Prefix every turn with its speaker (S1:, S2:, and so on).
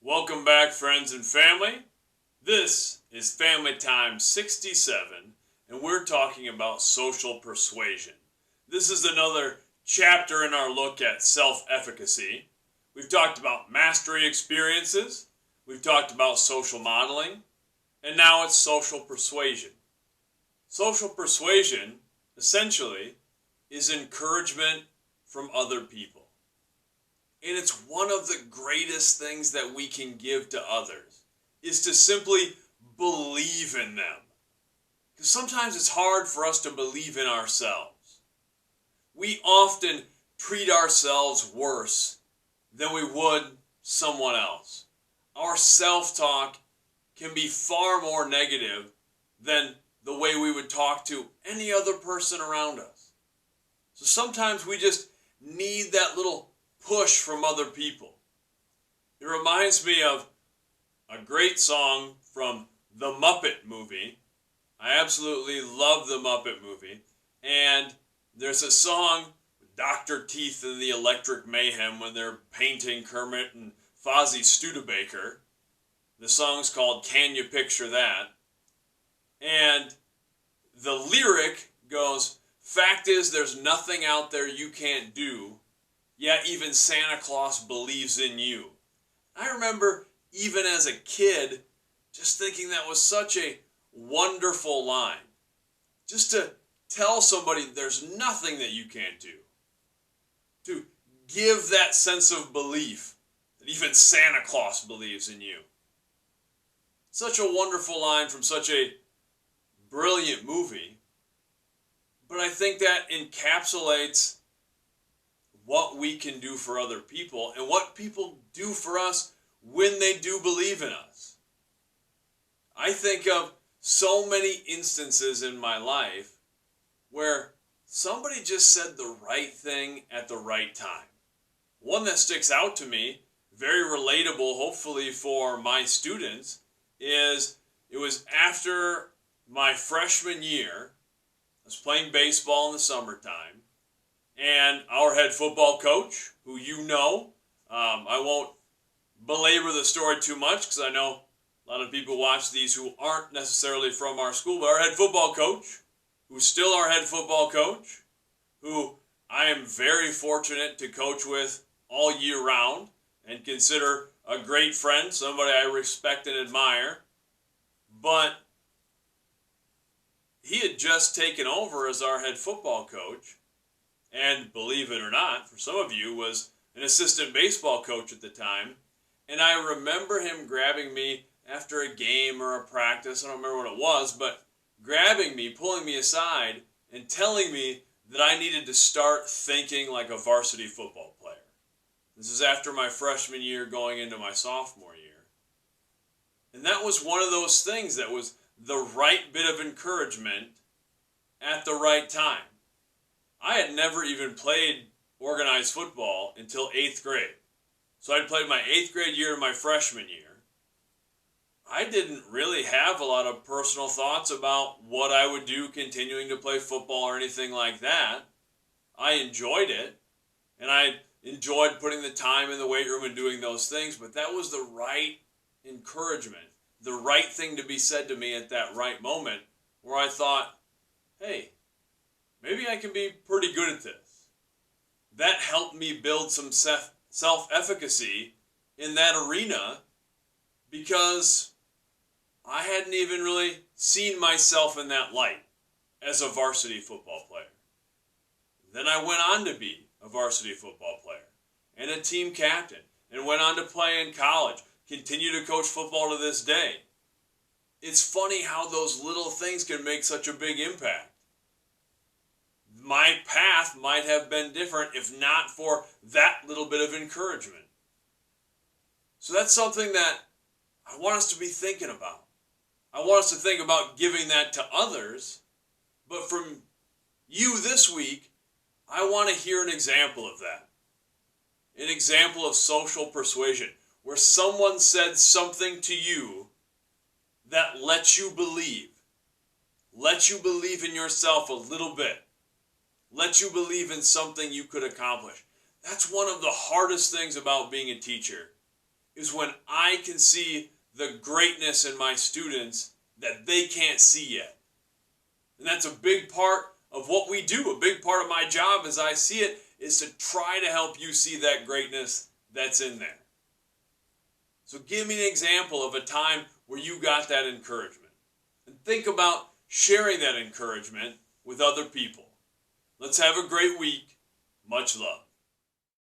S1: Welcome back, friends and family. This is Family Time 67, and we're talking about social persuasion. This is another chapter in our look at self-efficacy. We've talked about mastery experiences, we've talked about social modeling, and now it's social persuasion. Social persuasion, essentially, is encouragement from other people. And it's one of the greatest things that we can give to others, is to simply believe in them. Because sometimes it's hard for us to believe in ourselves. We often treat ourselves worse than we would someone else. Our self-talk can be far more negative than the way we would talk to any other person around us. So sometimes we just need that little push from other people. It reminds me of a great song from the Muppet movie. I absolutely love the Muppet movie. And there's a song, Dr. Teeth and the Electric Mayhem, when they're painting Kermit and Fozzie Studebaker. The song's called Can You Picture That? And the lyric goes, "Fact is, there's nothing out there you can't do. Yet even Santa Claus believes in you." I remember even as a kid just thinking that was such a wonderful line. Just to tell somebody there's nothing that you can't do. To give that sense of belief that even Santa Claus believes in you. Such a wonderful line from such a brilliant movie. But I think that encapsulates what we can do for other people and what people do for us when they do believe in us. I think of so many instances in my life where somebody just said the right thing at the right time. One that sticks out to me, very relatable hopefully for my students, is it was after my freshman year. I was playing baseball in the summertime. And our head football coach, who you know, I won't belabor the story too much because I know a lot of people watch these who aren't necessarily from our school, but our head football coach, who's still our head football coach, who I am very fortunate to coach with all year round and consider a great friend, somebody I respect and admire, but he had just taken over as our head football coach. And believe it or not, for some of you, was an assistant baseball coach at the time. And I remember him grabbing me after a game or a practice, I don't remember what it was, but grabbing me, pulling me aside, and telling me that I needed to start thinking like a varsity football player. This is after my freshman year going into my sophomore year. And that was one of those things that was the right bit of encouragement at the right time. I had never even played organized football until 8th grade. So I'd played my 8th grade year and my freshman year. I didn't really have a lot of personal thoughts about what I would do continuing to play football or anything like that. I enjoyed it, and I enjoyed putting the time in the weight room and doing those things, but that was the right encouragement, the right thing to be said to me at that right moment, where I thought, hey, maybe I can be pretty good at this. That helped me build some self-efficacy in that arena because I hadn't even really seen myself in that light as a varsity football player. Then I went on to be a varsity football player and a team captain and went on to play in college, continue to coach football to this day. It's funny how those little things can make such a big impact. My path might have been different if not for that little bit of encouragement. So that's something that I want us to be thinking about. I want us to think about giving that to others. But from you this week, I want to hear an example of that. An example of social persuasion, where someone said something to you that lets you believe in yourself a little bit. Let you believe in something you could accomplish. That's one of the hardest things about being a teacher, is when I can see the greatness in my students that they can't see yet. And that's a big part of what we do. A big part of my job as I see it is to try to help you see that greatness that's in there. So give me an example of a time where you got that encouragement. And think about sharing that encouragement with other people. Let's have a great week. Much love.